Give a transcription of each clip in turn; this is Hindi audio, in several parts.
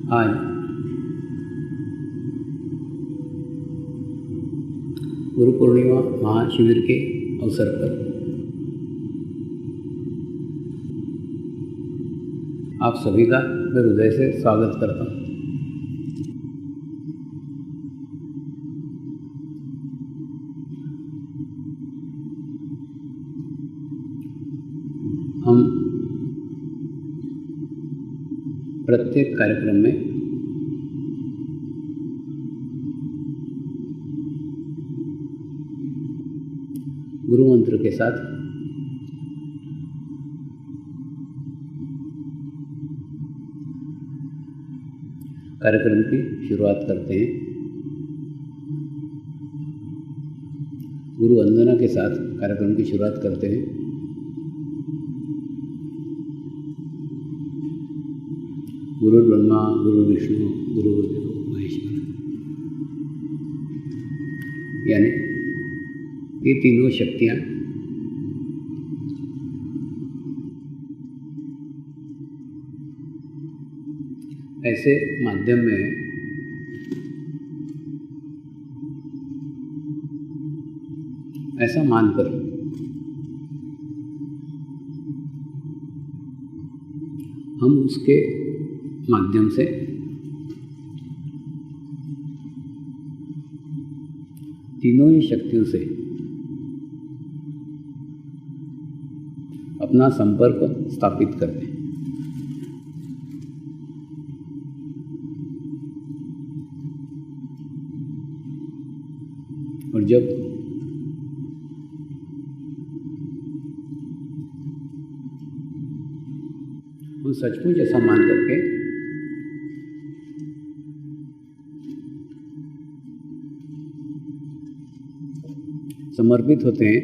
आज गुरु पूर्णिमा महाशिविर के अवसर पर आप सभी का मैं हृदय से स्वागत करता हूँ। हम प्रत्येक कार्यक्रम में गुरु मंत्र के साथ कार्यक्रम की शुरुआत करते हैं। गुरु वंदना के साथ कार्यक्रम की शुरुआत करते हैं। गुरु ब्रह्मा गुरु विष्णु गुरुदेव महेश्वर, यानी ये तीनों शक्तियाँ ऐसे माध्यम में ऐसा मानकर हम उसके माध्यम से तीनों ही शक्तियों से अपना संपर्क स्थापित करते हैं। और जब हम सचमुच ऐसा मान करके समर्पित होते हैं,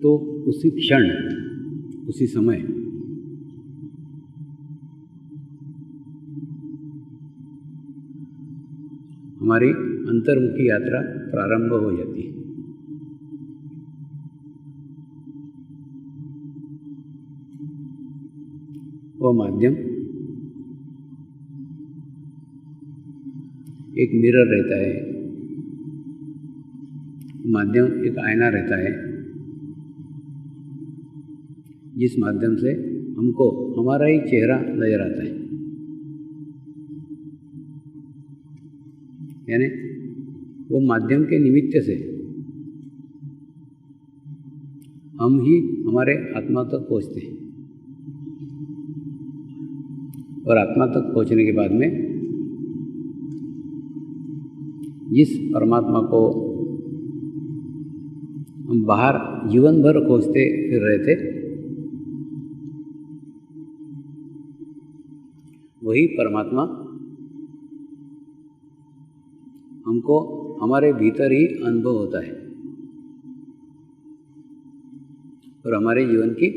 तो उसी क्षण उसी समय हमारी अंतर्मुखी यात्रा प्रारंभ हो जाती है। वह माध्यम एक मिरर रहता है, माध्यम एक आईना रहता है, जिस माध्यम से हमको हमारा ही चेहरा नजर आता है। यानी वो माध्यम के निमित्त से हम ही हमारे आत्मा तक पहुँचते हैं, और आत्मा तक पहुँचने के बाद में जिस परमात्मा को हम बाहर जीवन भर खोजते फिर रहे थे, वही परमात्मा हमको हमारे भीतर ही अनुभव होता है, और हमारे जीवन की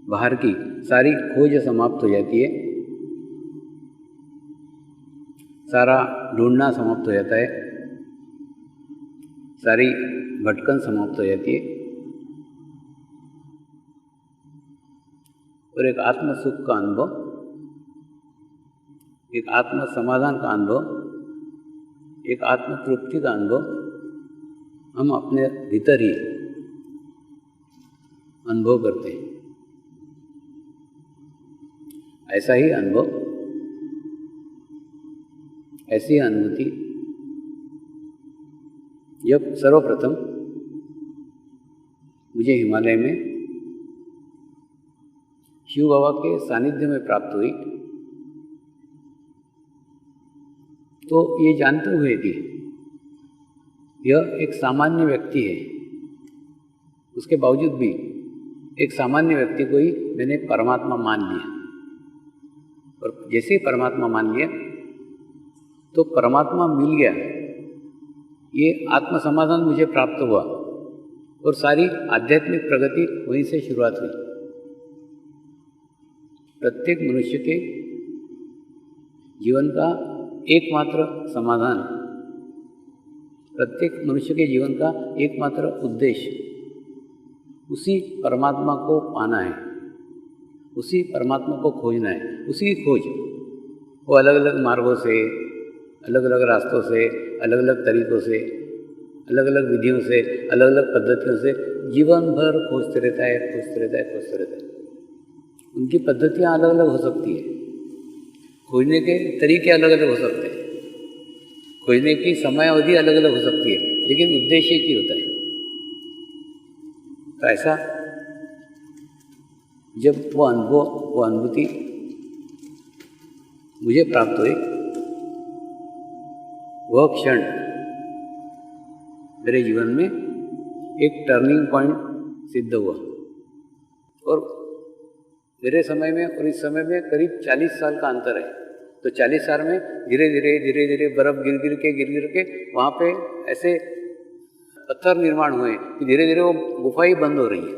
बाहर की सारी खोज समाप्त हो जाती है, सारा ढूंढना समाप्त हो जाता है, सारी भटकन समाप्त हो जाती है, और एक आत्म सुख का अनुभव, एक आत्म समाधान का अनुभव, एक आत्म तृप्ति का अनुभव हम अपने भीतर ही अनुभव करते हैं। ऐसा ही अनुभव, ऐसी अनुभूति जब सर्वप्रथम मुझे हिमालय में शिव बाबा के सानिध्य में प्राप्त हुई, तो ये जानते हुए कि यह एक सामान्य व्यक्ति है, उसके बावजूद भी एक सामान्य व्यक्ति को ही मैंने परमात्मा मान लिया। और जैसे ही परमात्मा मान लिया तो परमात्मा मिल गया, ये आत्म समाधान मुझे प्राप्त हुआ, और सारी आध्यात्मिक प्रगति वहीं से शुरुआत हुई। प्रत्येक मनुष्य के जीवन का एकमात्र समाधान प्रत्येक मनुष्य के जीवन का एकमात्र उद्देश्य उसी परमात्मा को पाना है, उसी परमात्मा को खोजना है, उसी की खोज। वो अलग अलग मार्गों से, अलग अलग रास्तों से, अलग अलग तरीक़ों से, अलग अलग विधियों से, अलग अलग पद्धतियों से जीवन भर खोजते रहता है, खोजते रहता है, खोजते रहता है। उनकी पद्धतियाँ अलग अलग हो सकती है, खोजने के तरीके अलग अलग हो सकते हैं, खोजने की समय अवधि अलग अलग हो सकती है, लेकिन उद्देश्य एक ही होता है। तो ऐसा जब वो अनुभव, वो अनुभूति मुझे प्राप्त हुई, वह क्षण मेरे जीवन में एक टर्निंग पॉइंट सिद्ध हुआ। और मेरे समय में और इस समय में करीब 40 साल का अंतर है। तो 40 साल में धीरे धीरे बर्फ़ गिर गिर के वहाँ पे ऐसे पत्थर निर्माण हुए कि धीरे धीरे वो गुफा ही बंद हो रही है।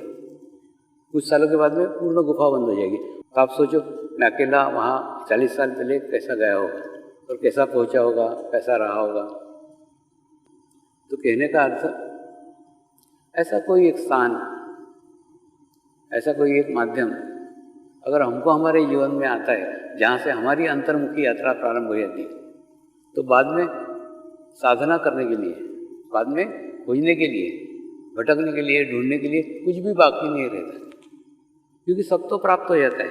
कुछ सालों के बाद में पूर्ण गुफा बंद हो जाएगी। तो आप सोचो, मैं अकेला वहाँ 40 साल पहले कैसा गया होगा और कैसा पहुँचा होगा, कैसा रहा होगा। तो कहने का अर्थ, ऐसा कोई एक स्थान, ऐसा कोई एक माध्यम अगर हमको हमारे जीवन में आता है, जहाँ से हमारी अंतर्मुखी यात्रा प्रारंभ हो जाती है, तो बाद में साधना करने के लिए, बाद में खोजने के लिए, भटकने के लिए, ढूंढने के लिए कुछ भी बाकी नहीं रहता, क्योंकि सब तो प्राप्त हो जाता है।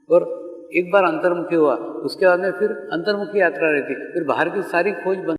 और एक बार अंतर्मुखी हुआ, उसके बाद में फिर अंतर्मुखी यात्रा रहती है, फिर बाहर की सारी खोज बंद।